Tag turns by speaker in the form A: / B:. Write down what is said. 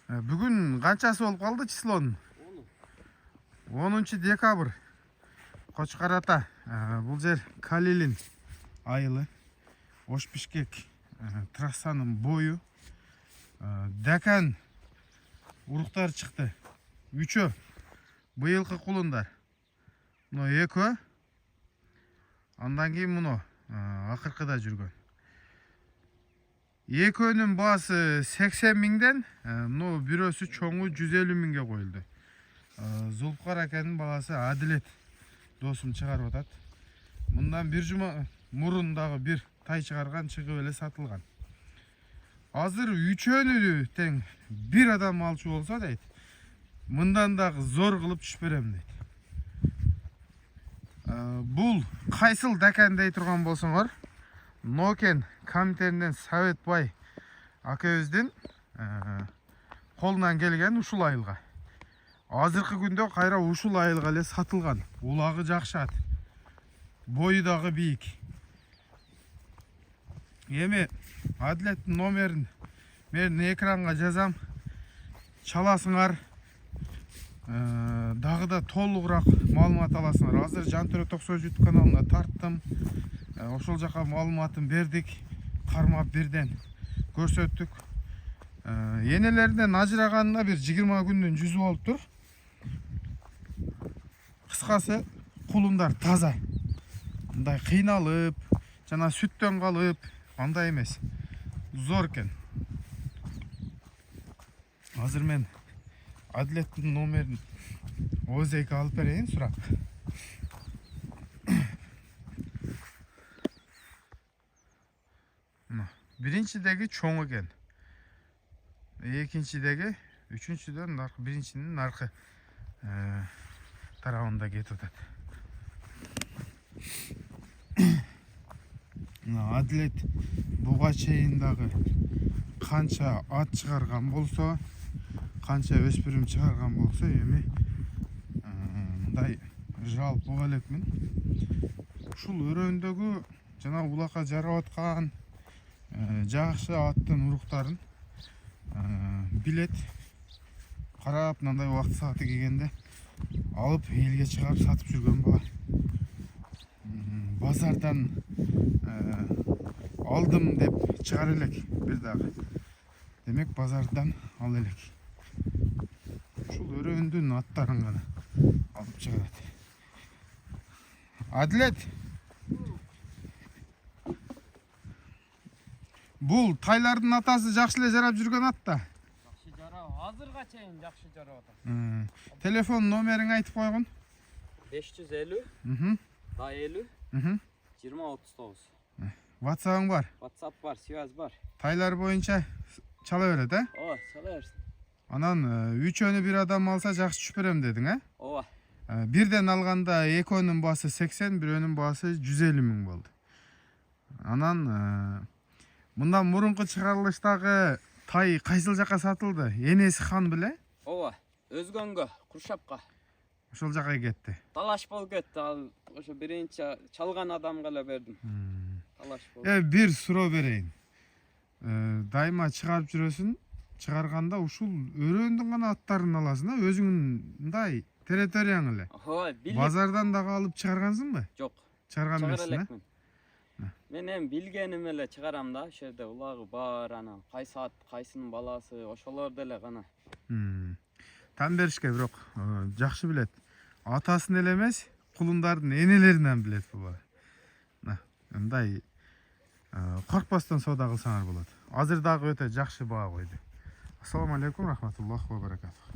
A: Бүгін қаншасы болып қалды числонun? 10 декабрь. Қошқар ата. Бұл жер Калилин айылы. Ош-Бишкек трассаның бойы. Дәкән урықтар шықты. 3 бұйылқы құлындар. Мұны 2. Андан кейін мұны ақырқыда жүрген. Екөнің басы 80 миңден, но бюросы чоңу 150 миңге қойылды. Зулпқар әкенің баласы Адилет досым шығарып отады. Мұндан бір жұма мұрындағы бір тай шығарған шығып еле сатылған. Азыр үчөнү тең бір адам алчу болса дейді. Мұндан дағы зор қылып түшіп берем дейді. Бұл қайсыл дәкәндей тұрған болсыңар? Нокен комитетінен Советбай акөзден қолынан келген ушул айылға. Азырқы күнде қайра ушул айылға ле сатылған. Улағы жақшат. Бойыдағы бейік. Еме Адилеттің номерін мен экранға жазам. Чаласыңар. Дағыда толығырақ малымат аласыңар. Азыр Жантөрө Токсой YouTube каналына тарттым. Ошол жаққа малыматын бердік. Қармап берден көрсөттік. Енелерден ажырағанына бір 20 күнден 100 болып тұр. Қысқасы құлындар таза. Андай қиналып, жана сүттен қалып, андай емес. Зор кен. Азыр мен Адилеттің номерін өзек алып берейін сұрақ. Биринчидеги чоң экен. Экинчидеги, үчүнчүдөн наркы, биринчинин наркы тарабында кетип атат. Адилет буга чейин дагы канча ат чыгарган болсо, канча өспүрүм чыгарган болсо, эми мындай жалпы элекмин. Ушул өрөөндөгү жана улакка жарап аткан жақсы аттың ұруқтарын билет қарап, мынандай уақыт сағаты келгенде алып елге шығарып сатып жүрген бала. Базардан алдым деп шығар елек бір дағы. Демек базардан ал елек. Шул өрөөндүн аттарын ғана алып шығарады. Адилет, бұл тайлардың атасы жақшылы жарап жүрген атта?
B: Жақшы жарап, азырға чейін жақшы жарап атам.
A: Телефон номерін айтып қойғын?
B: 550 50 2039.
A: WhatsApp'ың бар?
B: WhatsApp бар, связь бар.
A: Тайлар бойынша чала береді,
B: Ова, чала берсін.
A: Анан үчөнү бір адам алса жақсы түшүп берем дедің,
B: Ова.
A: Бірден алғанда экөнүн басы 80, бирөөнүн басы 150 миң болды. Анан мындан мурунку чыгарылыштагы тай кайсыл жакка сатылды? Энеси хан беле?
B: Ова, өзгөнгө, Куршапка.
A: Ошол жакка кетти.
B: Талаш болуп кетти. Ал ошо биринчи чалган адамга эле бердим. Талаш болуп.
A: Бир суроо берейин. Дайыма чыгарып жүрөсүн, чыгарганда ушул өрөөндүн гана аттарын аласың, өзүңүн мындай территорияң эле.
B: Ой,
A: Базардан дагы алып чыгаргансыңбы?
B: Жок.
A: Чыгарган эмессиң,
B: Мен эми билгеним эле чыгарам да, ошо жерде улагы бар, анан кайсы ат, кайсынын баласы, ошолор деле гана.
A: Тан беришке бирок жакшы билет. Атасын эле эмес, кулундардын энелеринен билет бул. Мындай коркпостон соода кылсаңар болот. Азыр дагы өтө жакшы баа койду. Ассаламу алейкум, рахматуллахи ва баракатух.